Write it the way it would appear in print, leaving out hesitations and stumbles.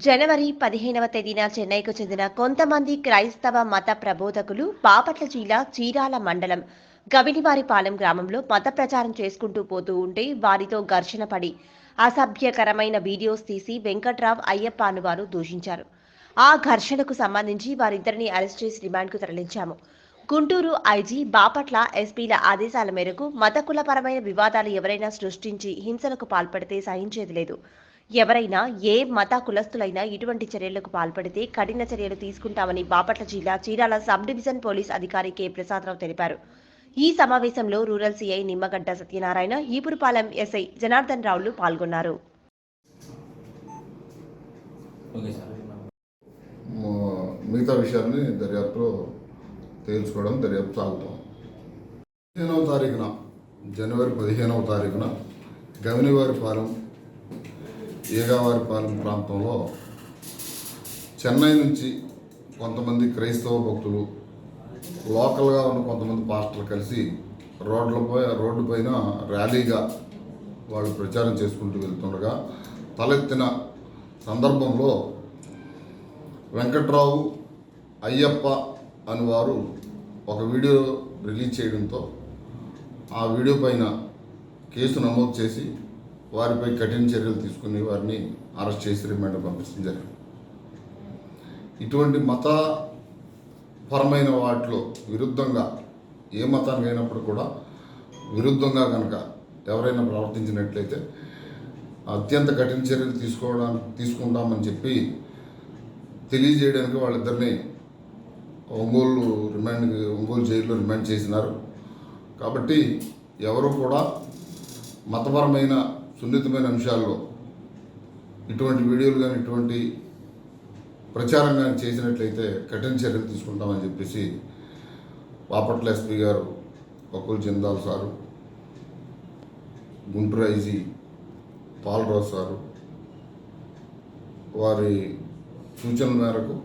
జనవరి 15వ తేదీన చెన్నైకు చెందిన కొంతమంది క్రైస్తవ మత ప్రబోధకులు బాపట్ల జిల్లా చీరాల మండలం గవినివారిపాలెం గ్రామంలో మత ప్రచారం చేసుకుంటూ పోతూ ఉంటే వారితో ఘర్షణ పడి అసభ్యకరమైన వీడియోస్ తీసి వెంకట్రావ్ అయ్యప్ప అనువారు దూషించారు. ఆ ఘర్షణకు సంబంధించి వారిద్దరిని అరెస్ట్ చేసి రిమాండ్కు తరలించాము. గుంటూరు ఐజీ, బాపట్ల ఎస్పీల ఆదేశాల మేరకు మతకులపరమైన వివాదాలు ఎవరైనా సృష్టించి హింసలకు పాల్పడితే సహించేది లేదు. ఎవరైనా ఏ మత కులస్తులైనా ఇటువంటి చర్యలకు పాల్పడితే కఠిన చర్యలు తీసుకుంటామని బాపట్ల జిల్లా చీరాల సబ్ డివిజన్ పోలీస్ అధికారి కె ప్రసాదరావు తెలిపారు. ఈ సమావేశంలో rural CI Nimmagadda Satyanarayana, Epurupalem SI Janardhan రావులు పాల్గొన్నారు. మిగతా విషయాన్ని దర్యాప్తులో తేల్చుకోవడం దర్యాప్తు సాగుతాం. 15వ తారీఖున జనవరి 15వ తారీఖున గవినివారిపాలెం ఏగావారిపాలెం ప్రాంతంలో చెన్నై నుంచి కొంతమంది క్రైస్తవ భక్తులు, లోకల్గా ఉన్న కొంతమంది పాస్టర్లు కలిసి రోడ్డు పైన ర్యాలీగా వాళ్ళు ప్రచారం చేసుకుంటూ వెళ్తుండగా తలెత్తిన సందర్భంలో వెంకట్రావు అయ్యప్ప అని వారు ఒక వీడియో రిలీజ్ చేయడంతో ఆ వీడియో పైన కేసు నమోదు చేసి వారిపై కఠిన చర్యలు తీసుకుని వారిని అరెస్ట్ చేసి రిమాండ్ పంపించడం జరిగింది. ఇటువంటి మతపరమైన వాటిలో విరుద్ధంగా, ఏ మతానికి అయినప్పుడు కూడా విరుద్ధంగా కనుక ఎవరైనా ప్రవర్తించినట్లయితే అత్యంత కఠిన చర్యలు తీసుకుంటామని చెప్పి తెలియజేయడానికి వాళ్ళిద్దరిని ఒంగోలు జైల్లో రిమాండ్ చేసినారు. కాబట్టి ఎవరు కూడా మతపరమైన సున్నితమైన అంశాల్లో ఇటువంటి వీడియోలు కానీ ఇటువంటి ప్రచారం కానీ చేసినట్లయితే కఠిన చర్యలు తీసుకుంటామని చెప్పేసి బాపట్ల ఎస్పీ గారు Vakul Jindal sir, Guntur IG Palarao sir వారి సూచనల మేరకు